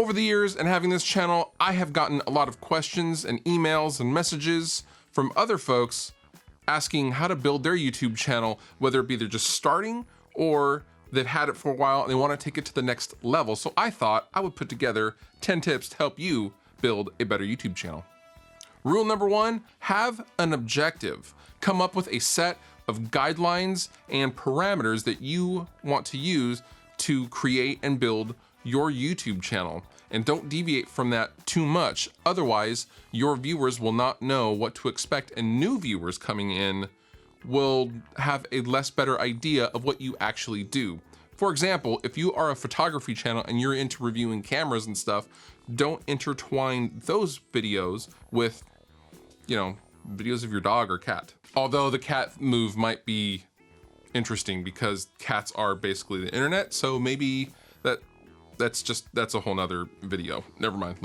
Over the years and having this channel, I have gotten a lot of questions and emails and messages from other folks asking how to build their YouTube channel, whether it be they're just starting or they've had it for a while and they want to take it to the next level. So I thought I would put together 10 tips to help you build a better YouTube channel. Rule number 1, have an objective. Come up with a set of guidelines and parameters that you want to use to create and build your YouTube channel. And don't deviate from that too much. Otherwise, your viewers will not know what to expect, and new viewers coming in will have a less better idea of what you actually do. For example, if you are a photography channel and you're into reviewing cameras and stuff, don't intertwine those videos with, videos of your dog or cat. Although the cat move might be interesting because cats are basically the internet, so maybe that's a whole nother video. Never mind,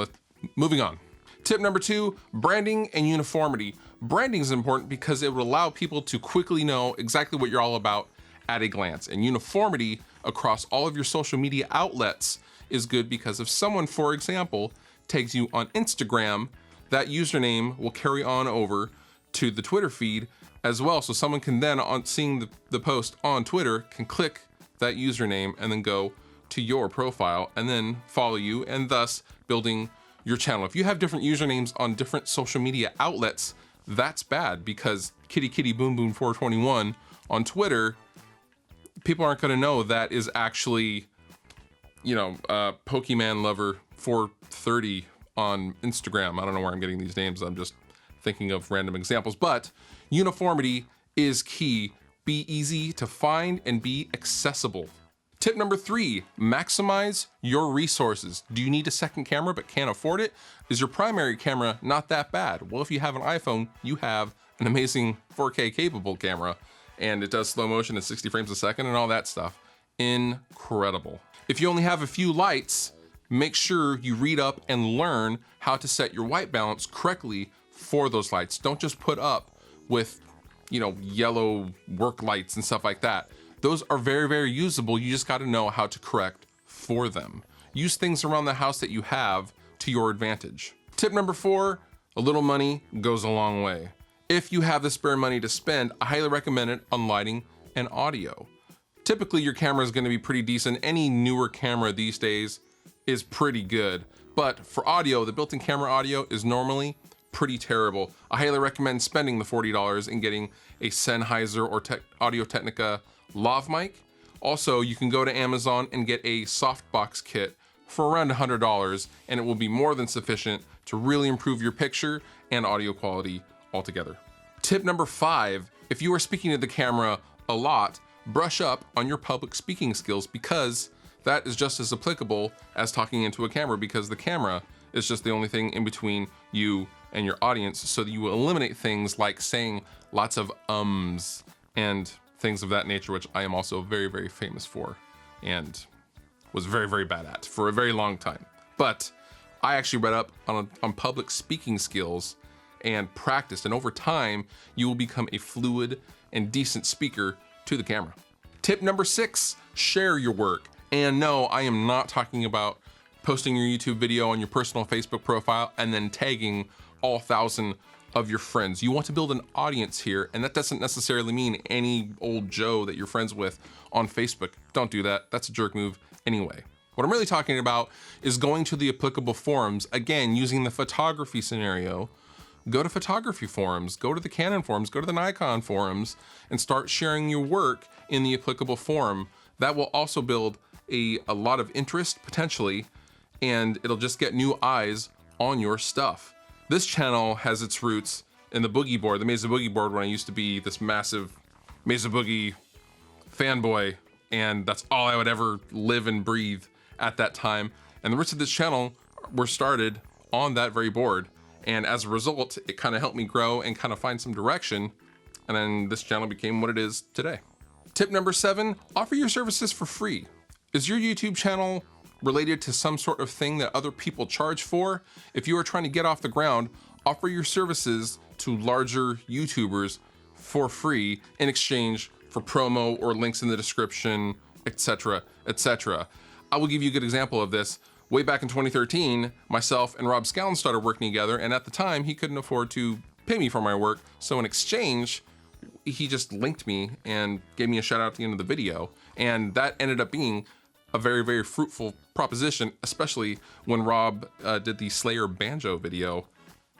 moving on. Tip number 2, branding and uniformity. Branding is important because it will allow people to quickly know exactly what you're all about at a glance. And uniformity across all of your social media outlets is good because if someone, for example, tags you on Instagram, that username will carry on over to the Twitter feed as well. So someone can then, on seeing the post on Twitter, can click that username and then go to your profile and then follow you, and thus building your channel. If you have different usernames on different social media outlets, that's bad because kitty kitty boom boom 421 on Twitter, people aren't going to know that is actually, Pokemon Lover 430 on Instagram. I don't know where I'm getting these names. I'm just thinking of random examples, but uniformity is key. Be easy to find and be accessible. Tip number 3, maximize your resources. Do you need a second camera but can't afford it? Is your primary camera not that bad? Well, if you have an iPhone, you have an amazing 4K capable camera, and it does slow motion at 60 frames a second and all that stuff. Incredible. If you only have a few lights, make sure you read up and learn how to set your white balance correctly for those lights. Don't just put up with, yellow work lights and stuff like that. Those are very, very usable. You just got to know how to correct for them. Use things around the house that you have to your advantage. Tip number 4, a little money goes a long way. If you have the spare money to spend, I highly recommend it on lighting and audio. Typically, your camera is going to be pretty decent. Any newer camera these days is pretty good. But for audio, the built-in camera audio is normally pretty terrible. I highly recommend spending the $40 and getting a Sennheiser or Audio-Technica lav mic. Also, you can go to Amazon and get a softbox kit for around $100, and it will be more than sufficient to really improve your picture and audio quality altogether. Tip number 5, if you are speaking to the camera a lot, brush up on your public speaking skills, because that is just as applicable as talking into a camera, because the camera is just the only thing in between you and your audience, so that you will eliminate things like saying lots of ums and things of that nature, which I am also very, very famous for and was very, very bad at for a very long time. But I actually read up on public speaking skills and practiced, and over time, you will become a fluid and decent speaker to the camera. Tip number 6, share your work. And no, I am not talking about posting your YouTube video on your personal Facebook profile and then tagging all 1,000 of your friends. You want to build an audience here, and that doesn't necessarily mean any old Joe that you're friends with on Facebook. Don't do that. That's a jerk move anyway. What I'm really talking about is going to the applicable forums. Again, using the photography scenario, go to photography forums, go to the Canon forums, go to the Nikon forums, and start sharing your work in the applicable forum. That will also build a lot of interest potentially, and it'll just get new eyes on your stuff. This channel has its roots in the Boogie board, the Mesa Boogie board, when I used to be this massive Mesa Boogie fanboy, and that's all I would ever live and breathe at that time. And the roots of this channel were started on that very board. And as a result, it kind of helped me grow and kind of find some direction. And then this channel became what it is today. Tip number 7, offer your services for free. Is your YouTube channel related to some sort of thing that other people charge for? If you are trying to get off the ground, offer your services to larger YouTubers for free in exchange for promo or links in the description, etc., etc. I will give you a good example of this. Way back in 2013, myself and Rob Scallon started working together, and at the time, he couldn't afford to pay me for my work, so in exchange, he just linked me and gave me a shout out at the end of the video, and that ended up being a very, very fruitful proposition, especially when Rob did the Slayer Banjo video.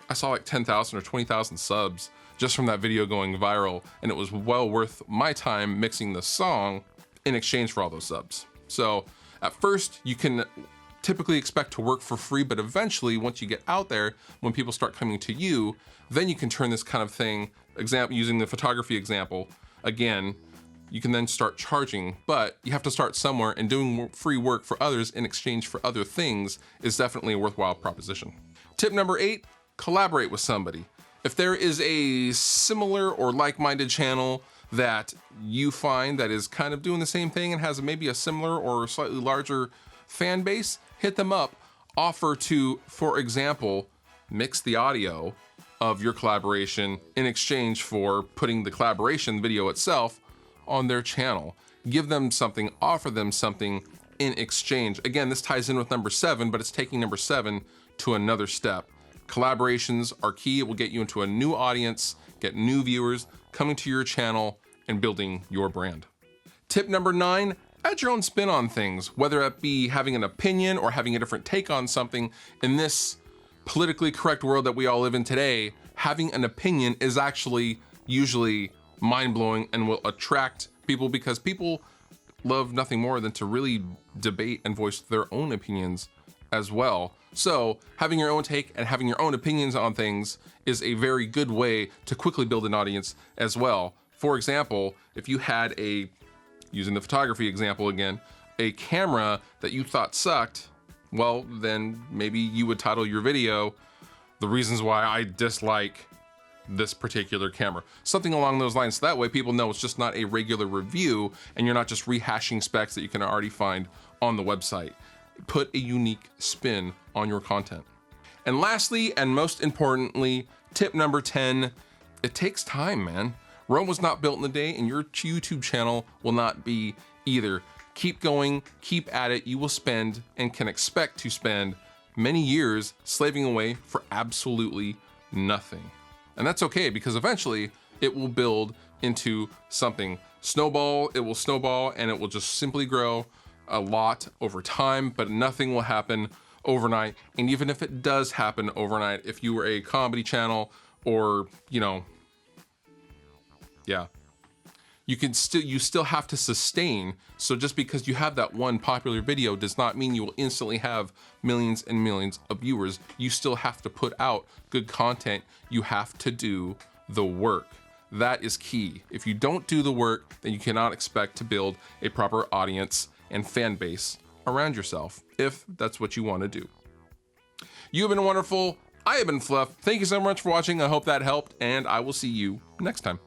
I saw like 10,000 or 20,000 subs just from that video going viral, and it was well worth my time mixing the song in exchange for all those subs. So at first, you can typically expect to work for free, but eventually, once you get out there, when people start coming to you, then you can turn this kind of thing, using the photography example, again, you can then start charging, but you have to start somewhere, and doing free work for others in exchange for other things is definitely a worthwhile proposition. Tip number 8, collaborate with somebody. If there is a similar or like-minded channel that you find that is kind of doing the same thing and has maybe a similar or slightly larger fan base, hit them up, offer to, for example, mix the audio of your collaboration in exchange for putting the collaboration video itself on their channel. Give them something, offer them something in exchange. Again, this ties in with number 7, but it's taking number 7 to another step. Collaborations are key. It will get you into a new audience, get new viewers coming to your channel, and building your brand. Tip number 9, add your own spin on things, whether it be having an opinion or having a different take on something. In this politically correct world that we all live in today, having an opinion is actually usually mind-blowing and will attract people, because people love nothing more than to really debate and voice their own opinions as well. So having your own take and having your own opinions on things is a very good way to quickly build an audience as well. For example, if you had using the photography example again, a camera that you thought sucked, well, then maybe you would title your video, "The Reasons Why I Dislike This Particular Camera." Something along those lines. So that way people know it's just not a regular review and you're not just rehashing specs that you can already find on the website. Put a unique spin on your content. And lastly, and most importantly, tip number 10, it takes time, man. Rome was not built in a day, and your YouTube channel will not be either. Keep going, keep at it. You will spend and can expect to spend many years slaving away for absolutely nothing. And that's okay, because eventually it will build into something. It will snowball, and it will just simply grow a lot over time, but nothing will happen overnight. And even if it does happen overnight, if you were a comedy channel or, you still have to sustain. So just because you have that one popular video does not mean you will instantly have millions and millions of viewers. You still have to put out good content. You have to do the work. That is key. If you don't do the work, then you cannot expect to build a proper audience and fan base around yourself, if that's what you want to do. You have been wonderful. I have been Fluff. Thank you so much for watching. I hope that helped, and I will see you next time.